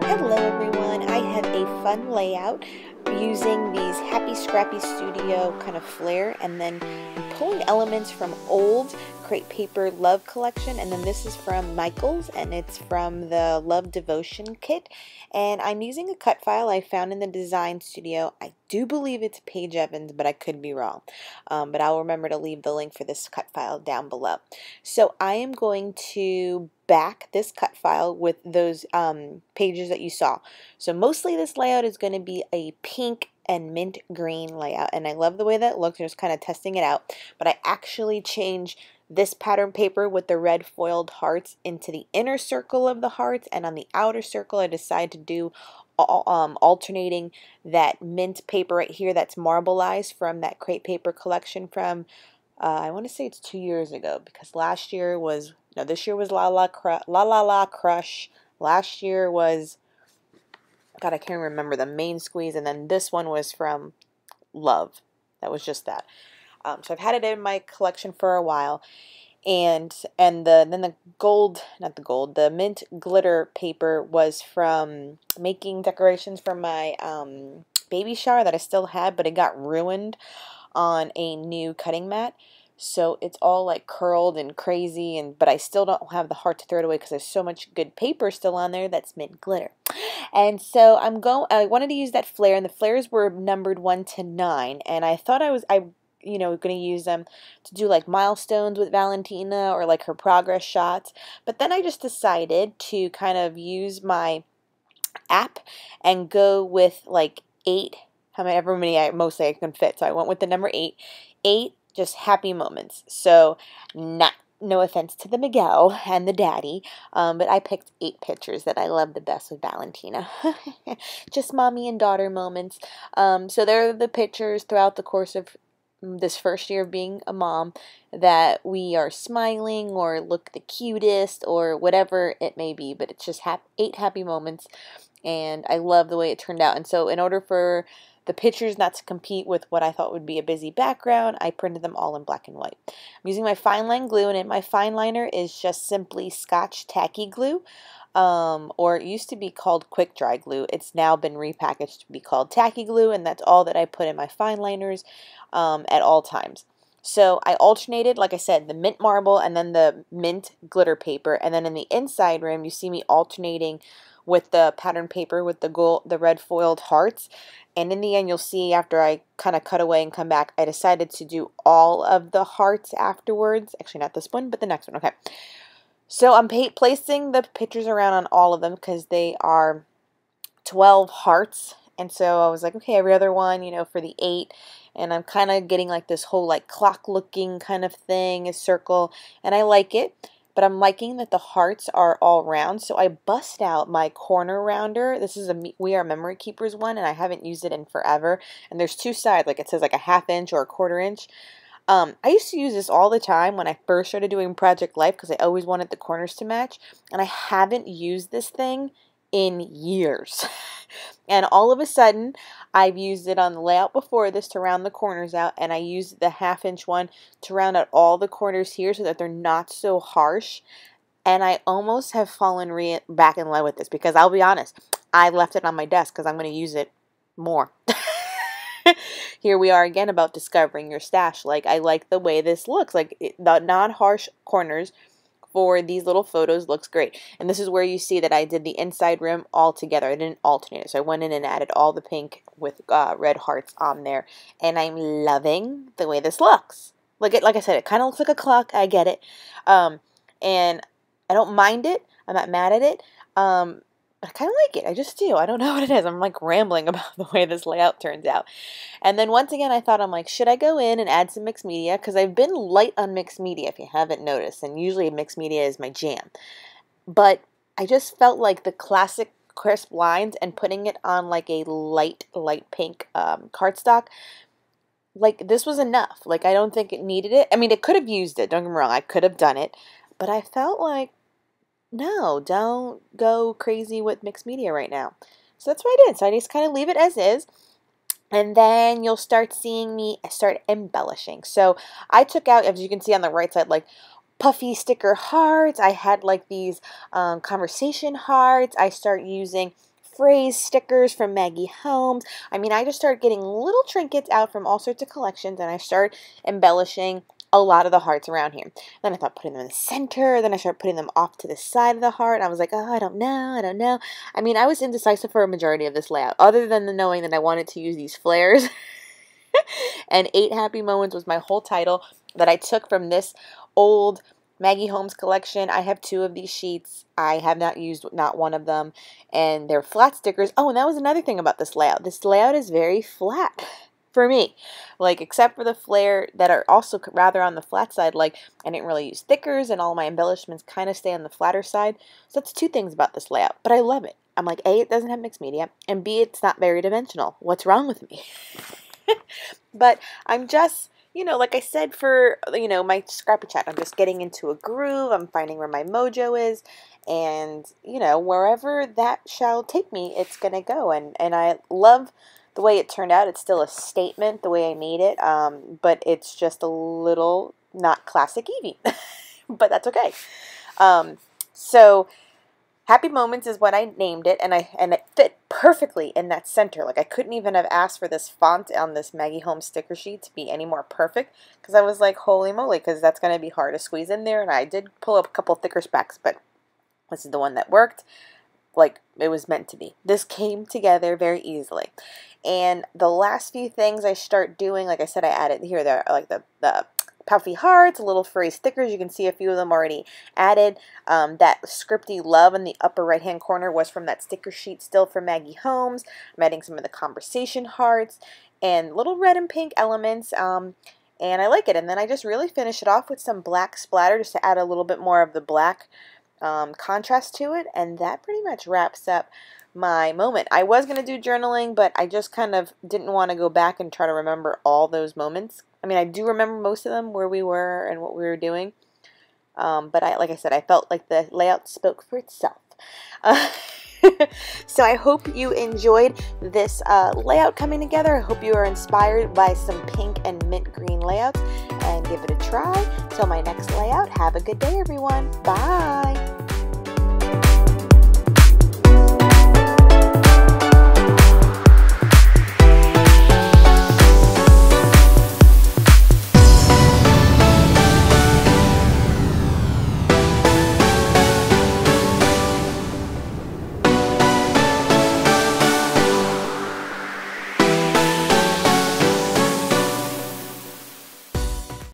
Hello everyone, I have a fun layout using these Happy Scrappy Studio kind of flair, and then I'm pulling elements from old Crate Paper Love collection, and then this is from Michael's and it's from the Love Devotion Kit, and I'm using a cut file I found in the design studio. I do believe it's Paige Evans, but I could be wrong, but I'll remember to leave the link for this cut file down below. So I am going to back this cut file with those pages that you saw. So mostly this layout is going to be a pink and mint green layout, and I love the way that looks. I'm just kind of testing it out, but I actually changed this pattern paper with the red foiled hearts into the inner circle of the hearts, and on the outer circle I decided to do alternating that mint paper right here that's marbleized from that Crate Paper collection from I want to say it's 2 years ago, because last year was, no, this year was La La Crush. Last year was, God, I can't remember, the Main Squeeze, and then this one was from Love. That was just that. So I've had it in my collection for a while, and then the gold, not the gold, the mint glitter paper was from making decorations for my baby shower that I still had, but it got ruined on a new cutting mat. So it's all like curled and crazy, but I still don't have the heart to throw it away because there's so much good paper still on there that's mint glitter. And so I wanted to use that flare, and the flares were numbered 1 to 9, and I thought I going to use them to do like milestones with Valentina or like her progress shots. But then I just decided to kind of use my app and go with like 8, however many mostly I can fit. So I went with the number 8. 8 just happy moments. So no offense to the Miguel and the daddy, but I picked 8 pictures that I love the best with Valentina. Just mommy and daughter moments. So they're the pictures throughout the course of this first year of being a mom that we are smiling or look the cutest or whatever it may be, but it's just 8 happy moments, and I love the way it turned out. And so in order for the pictures not to compete with what I thought would be a busy background, I printed them all in black and white. I'm using my fine line glue, and my fine liner is just simply Scotch tacky glue, or it used to be called quick dry glue. It's now been repackaged to be called tacky glue, and that's all that I put in my fine liners at all times. So I alternated, like I said, the mint marble and then the mint glitter paper, and then in the inside rim you see me alternating with the pattern paper with the red foiled hearts. And in the end, you'll see after I kind of cut away and come back, I decided to do all of the hearts afterwards. Actually, not this one, but the next one. Okay. So I'm placing the pictures around on all of them because they are 12 hearts. And so I was like, okay, every other one, for the 8. And I'm kind of getting like this whole like clock looking kind of thing, a circle. And I like it. But I'm liking that the hearts are all round, so I bust out my corner rounder. This is a We Are Memory Keepers one, and I haven't used it in forever. And there's 2 sides, like it says like a 1/2 inch or a 1/4 inch. I used to use this all the time when I first started doing Project Life because I always wanted the corners to match, and I haven't used this thing in years. And all of a sudden, I've used it on the layout before this to round the corners out, and I used the 1/2 inch one to round out all the corners here so that they're not so harsh. And I almost have fallen back in love with this because I'll be honest, I left it on my desk because I'm going to use it more. Here we are again about discovering your stash. Like, I like the way this looks. Like, the non-harsh corners for these little photos looks great. And this is where you see that I did the inside rim all together. I didn't alternate it. So I went in and added all the pink with red hearts on there. And I'm loving the way this looks. Like I said, it kind of looks like a clock. I get it. And I don't mind it. I'm not mad at it. I kind of like it. I just do. I don't know what it is. I'm like rambling about the way this layout turns out. And then once again, I thought, I'm like, should I go in and add some mixed media? Because I've been light on mixed media, if you haven't noticed. And usually mixed media is my jam. But I just felt like the classic crisp lines and putting it on like a light pink cardstock, like this was enough. Like, I don't think it needed it. I mean, it could have used it. Don't get me wrong. I could have done it. But I felt like, no, don't go crazy with mixed media right now. So that's what I did. So I just kind of leave it as is. And then you'll start seeing me start embellishing. So I took out, as you can see on the right side, like puffy sticker hearts. I had like these conversation hearts. I start using phrase stickers from Maggie Holmes. I mean, I just started getting little trinkets out from all sorts of collections, and I started embellishing a lot of the hearts around here. Then I thought putting them in the center, then I started putting them off to the side of the heart, and I was like, oh, I don't know. I mean, I was indecisive for a majority of this layout, other than the knowing that I wanted to use these flares. And 8 Happy Moments was my whole title that I took from this old Maggie Holmes collection. I have 2 of these sheets. I have not used not one of them, and they're flat stickers. Oh, and that was another thing about this layout. This layout is very flat for me, like, except for the flare that are also rather on the flat side. Like, I didn't really use thickers, and all my embellishments kind of stay on the flatter side. So that's 2 things about this layout, but I love it. I'm like, A, it doesn't have mixed media, and B, it's not very dimensional. What's wrong with me? But I'm just, you know, like I said, for, you know, my scrappy chat, I'm just getting into a groove. I'm finding where my mojo is, and, you know, wherever that shall take me, it's gonna go. And I love the way it turned out. It's still a statement the way I made it, but it's just a little not classic Evie. But that's okay. So Happy Moments is what I named it, and it fit perfectly in that center. Like, I couldn't even have asked for this font on this Maggie Holmes sticker sheet to be any more perfect, because I was like, holy moly, because that's going to be hard to squeeze in there. And I did pull up a couple thicker specs, but this is the one that worked like it was meant to be. This came together very easily. And the last few things I start doing, like I said, I added here, there are like the puffy hearts, little furry stickers. You can see a few of them already added. That scripty love in the upper right hand corner was from that sticker sheet still from Maggie Holmes. I'm adding some of the conversation hearts and little red and pink elements, and I like it. And then I just really finish it off with some black splatter just to add a little bit more of the black contrast to it, and that pretty much wraps up my moment. I was going to do journaling, but I just kind of didn't want to go back and try to remember all those moments. I mean, I do remember most of them, where we were and what we were doing, but like I said, I felt like the layout spoke for itself. So I hope you enjoyed this layout coming together. I hope you are inspired by some pink and mint green layouts, and give it a try. Till my next layout, have a good day, everyone. Bye!